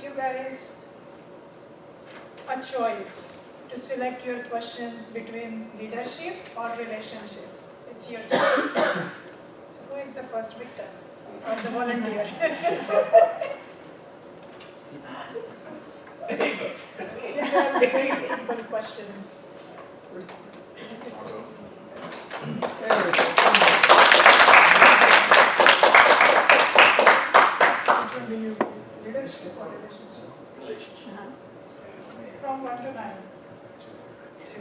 you guys a choice to select your questions between leadership or relationship. It's your choice. So who is the first victor or the volunteer? These are very simple questions. Leadership or relationship? Relationship. From 1 to 9. 2.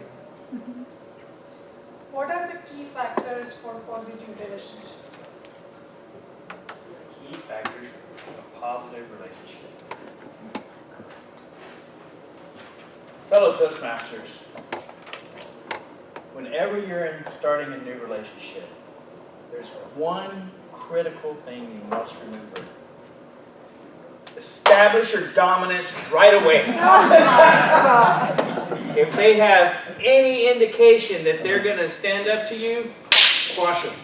What are the key factors for positive relationship? Key factors of a positive relationship. Fellow Toastmasters, whenever you're starting a new relationship, there's one critical thing you must remember. Establish your dominance right away. If they have any indication that they're going to stand up to you, squash them.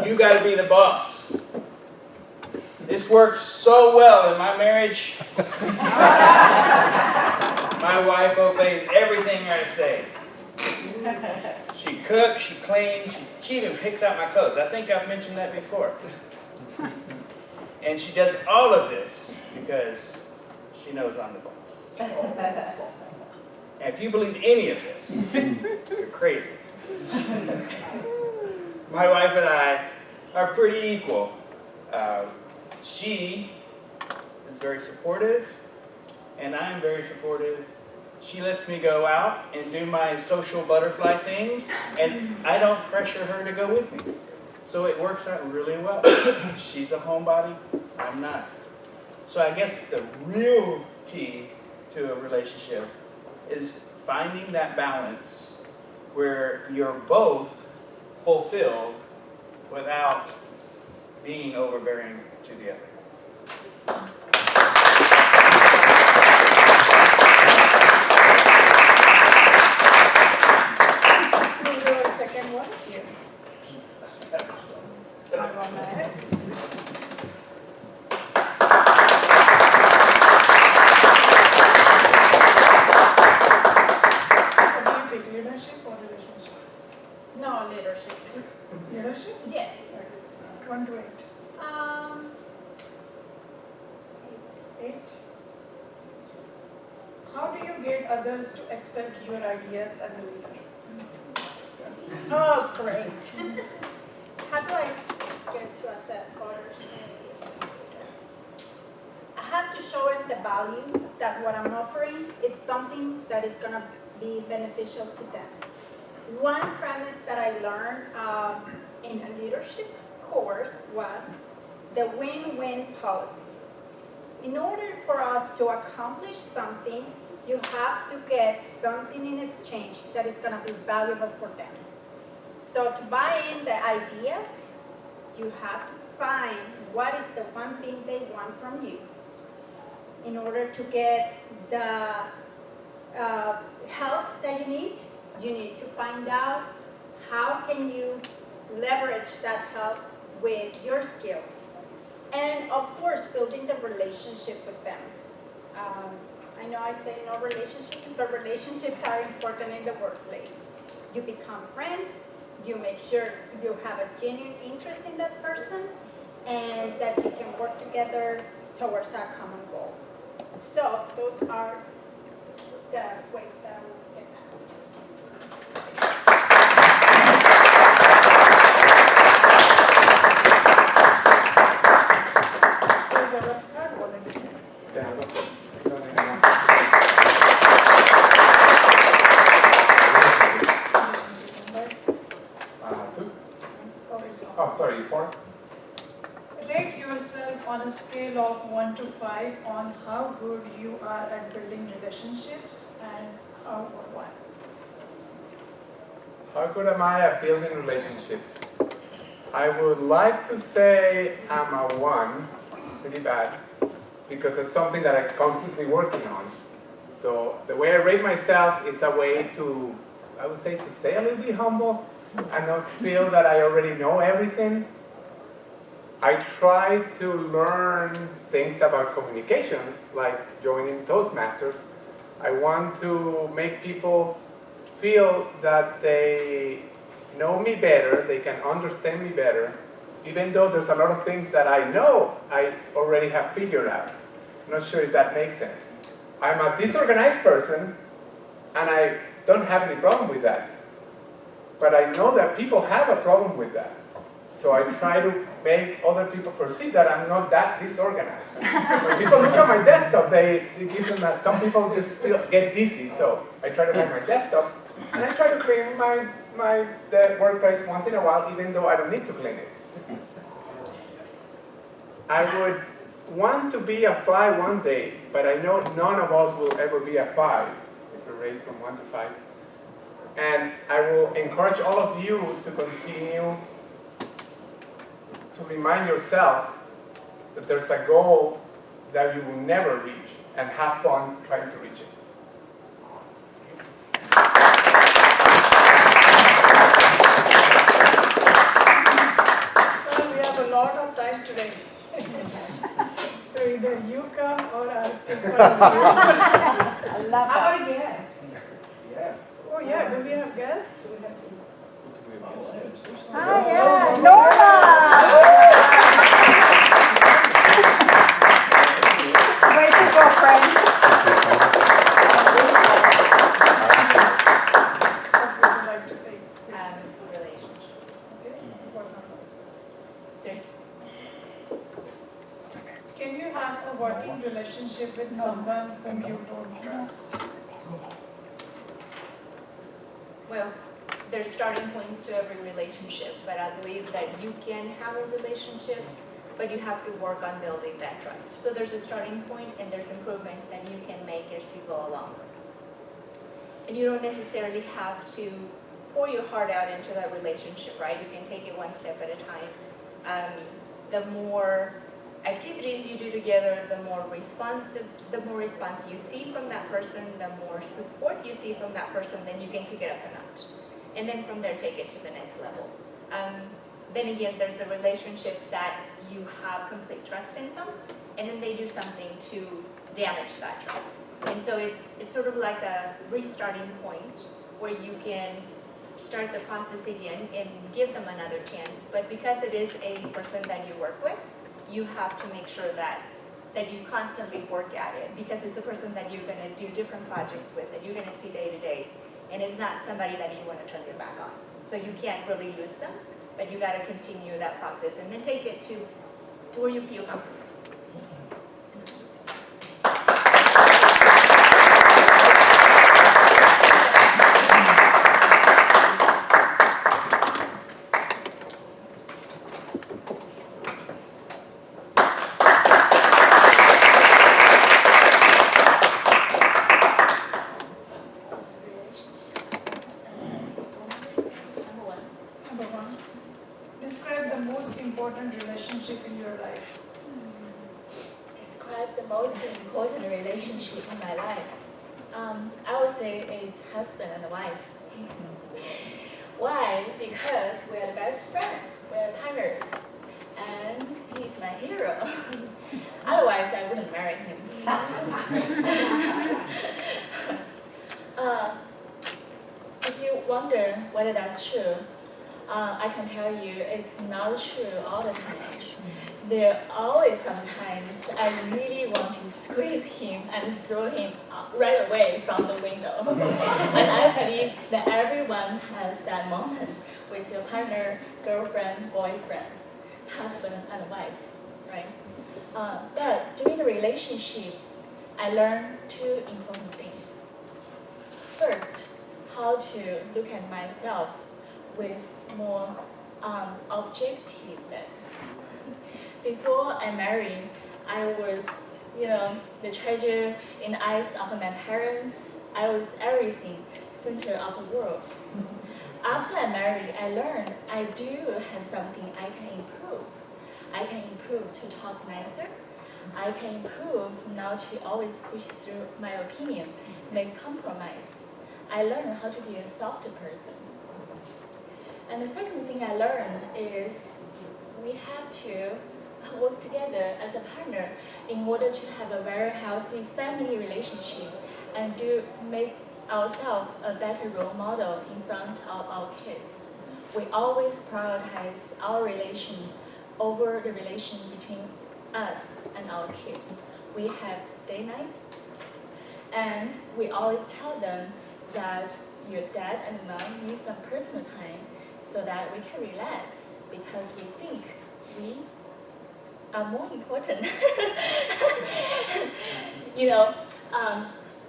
You got to be the boss. This works so well in my marriage. My wife obeys everything I say. She cooks, she cleans, she even picks out my clothes. I think I've mentioned that before. And she does all of this because she knows I'm the boss. And if you believe any of this, you're crazy. My wife and I are pretty equal. She is very supportive, and I'm very supportive. She lets me go out and do my social butterfly things, and I don't pressure her to go with me. So it works out really well. She's a homebody, I'm not. So I guess the real key to a relationship is finding that balance where you're both fulfilled without being overbearing to the other. Is there a second one? Yeah. I'm on my head. Do you pick leadership or relationship? No, leadership. Leadership? Yes. 1 to 8. 8. How do you get others to accept your ideas as a leader? Oh, great. How do I get to accept others' ideas as a leader? I have to show them the value that what I'm offering is something that is going to be beneficial to them. One premise that I learned in a leadership course was the win-win policy. In order for us to accomplish something, you have to get something in exchange that is going to be valuable for them. So to buy in the ideas, you have to find what is the one thing they want from you. In order to get the help that you need to find out how can you leverage that help with your skills. And of course, building the relationship with them. I know I say no relationships, but relationships are important in the workplace. You become friends, you make sure you have a genuine interest in that person, and that you can work together towards a common goal. So those are the ways that I would get that. There's a third volunteer. Oh, sorry, 4? Rate yourself on a scale of 1 to 5 on how good you are at building relationships and how or why. How good am I at building relationships? I would like to say I'm a 1, pretty bad, because it's something that I'm constantly working on. So the way I rate myself is a way to, I would say, to stay a little bit humble and not feel that I already know everything. I try to learn things about communication, like joining Toastmasters. I want to make people feel that they know me better, they can understand me better, even though there's a lot of things that I know I already have figured out. I'm not sure if that makes sense. I'm a disorganized person, and I don't have any problem with that. But I know that people have a problem with that. So I try to make other people perceive that I'm not that disorganized. When people look at my desktop, it gives them that some people just get dizzy. So I try to make my desktop, and I try to clean the workplace once in a while, even though I don't need to clean it. I would want to be a 5 one day, but I know none of us will ever be a 5 if we rate from 1 to 5. And I will encourage all of you to continue to remind yourself that there's a goal that you will never reach, and have fun trying to reach it. Well, we have a lot of time today. So either you come or I'll pick one of you. I love How that. about guests? Yeah. Oh yeah, do we have guests? Hi, yeah, Nora! Way to go, friend. What would you like to take? Relationship. Okay, what number? Three. Can you have a working relationship with someone whom you don't trust? Well, there's starting points to every relationship, but I believe that you can have a relationship, but you have to work on building that trust. So there's a starting point, and there's improvements that you can make as you go along. And you don't necessarily have to pour your heart out into that relationship, right? You can take it one step at a time. The more activities you do together, the more response you see from that person, the more support you see from that person, then you can kick it up a notch. And then from there, take it to the next level. Then again, there's the relationships that you have complete trust in them, and then they do something to damage that trust. And so it's sort of like a restarting point where you can start the process again and give them another chance. But because it is a person that you work with, you have to make sure that you constantly work at it, because it's a person that you're going to do different projects with, that you're going to see day to day, and it's not somebody that you want to turn your back on. So you can't really lose them, but you got to continue that process and then take it to where you feel comfortable. Number one, describe the most important relationship in your life. Describe the most important relationship in my life. I would say it's husband and wife. Why? Because we are the best friends, we are partners, and he's my hero. Otherwise, I wouldn't marry him. If you wonder whether that's true, I can tell you it's not true all the time. There are always sometimes I really want to squeeze him and throw him right away from the window. And I believe that everyone has that moment with your partner, girlfriend, boyfriend, husband, and wife, right? But during the relationship, I learned two important things. First, how to look at myself with more objectiveness. Before I married, I was, the treasure in the eyes of my parents. I was everything, center of the world. After I married, I learned I do have something I can improve. I can improve to talk nicer. I can improve not to always push through my opinion, make compromise. I learned how to be a softer person. And the second thing I learned is we have have to work together as a partner in order to have a very healthy family relationship and to make ourselves a better role model in front of our kids. We always prioritize our relation over the relation between us and our kids. We have day night, and we always tell them that your dad and mom need some personal time so that we can relax, because we think we are more important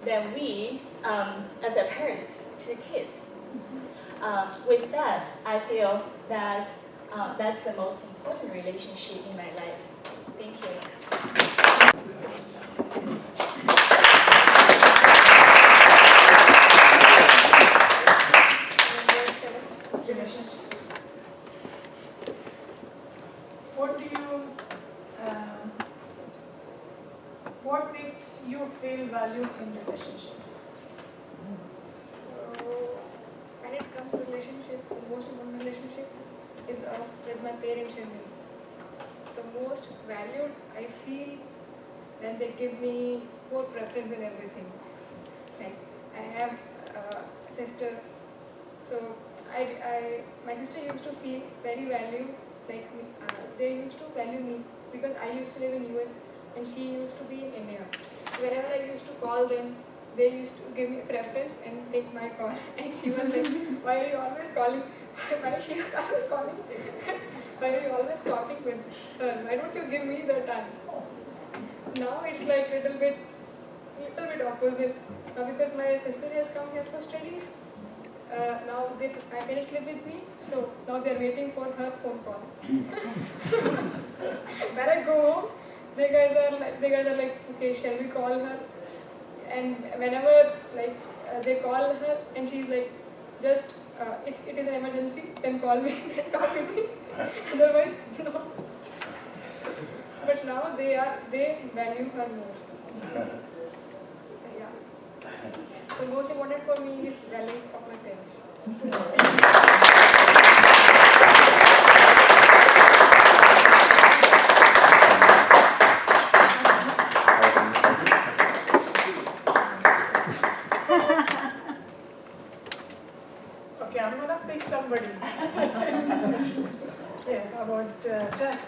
than we as a parents to the kids. With that, I feel that that's the most important relationship in my life. Thank you. Relationships. What do you, what makes you feel valued in relationship? So, when it comes to relationship, the most important relationship is with my parents and me. The most valued I feel when they give me more preference in everything. Like, I have a sister, so my sister used to feel very valued, like me. They used to value me because I used to live in US and she used to be in India. So whenever I used to call them, they used to give me preference and take my call. And she was like, why are you always calling? Why is she always calling? Why are you always talking with her? Why don't you give me the time? Now it's like little bit opposite. Because my sister has come here for studies. Now they finished live with me, so now they're waiting for her phone call. So when I go home, they guys are like, okay, shall we call her? And whenever they call her, and she's like, just if it is an emergency, then call me, then talk with me. Otherwise, no. But now they value her more. So yeah. The most important for me is value of my parents. Okay, I'm gonna pick somebody. Yeah, about Jeff.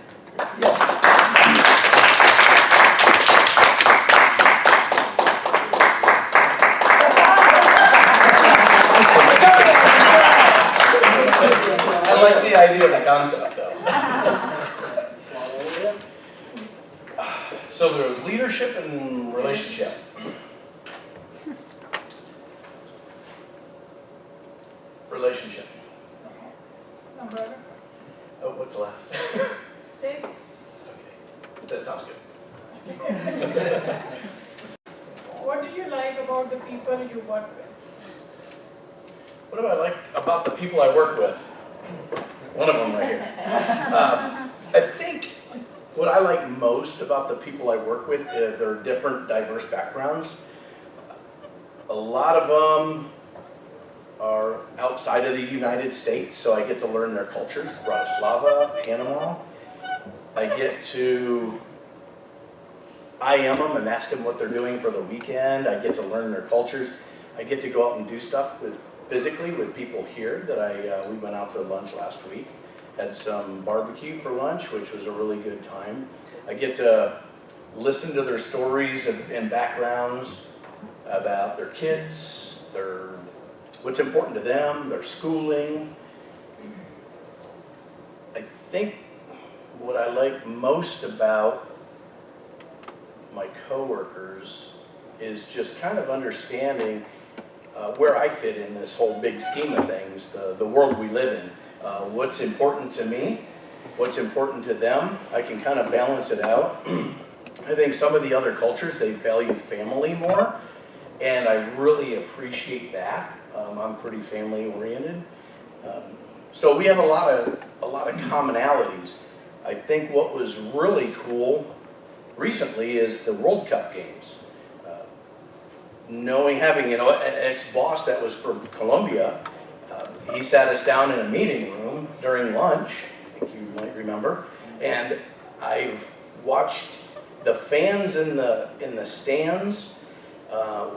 I like the idea of the concept, though. So there was leadership and relationship. Relationship. Number Oh, what's left? 6. Okay, that sounds good. What do you like about the people you work with? What do I like about the people I work with? One of them right here. I think what I like most about the people I work with, they're different, diverse backgrounds. A lot of them are outside of the United States, so I get to learn their cultures. Bratislava, Panama. I get to IM them and ask them what they're doing for the weekend. I get to learn their cultures. I get to go out and do stuff physically with people here that we went out to lunch last week. Had some barbecue for lunch, which was a really good time. I get to listen to their stories and backgrounds about their kids, what's important to them, their schooling. I think what I like most about my coworkers is just kind of understanding where I fit in this whole big scheme of things, the world we live in. What's important to me, what's important to them. I can kind of balance it out. I think some of the other cultures, they value family more, and I really appreciate that. I'm pretty family oriented. So we have a lot of commonalities. I think what was really cool recently is the World Cup games. Having an ex-boss that was from Colombia, he sat us down in a meeting room during lunch, I think you might remember, And I've watched the fans in the stands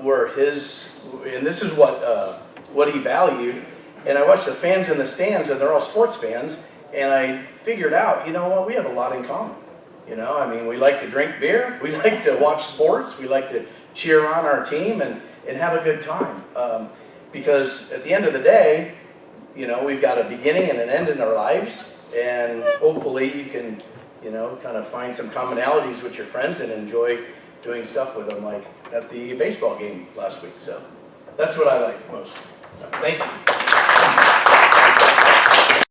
were his, and this is what he valued. And I watched the fans in the stands, and they're all sports fans. And I figured out, you know what, we have a lot in common. You know, I mean, we like to drink beer, we like to watch sports, we like to cheer on our team and have a good time. Because at the end of the day, you know, we've got a beginning and an end in our lives, and hopefully you can, you know, kind of find some commonalities with your friends and enjoy doing stuff with them, like at the baseball game last week. So that's what I like most. Thank you.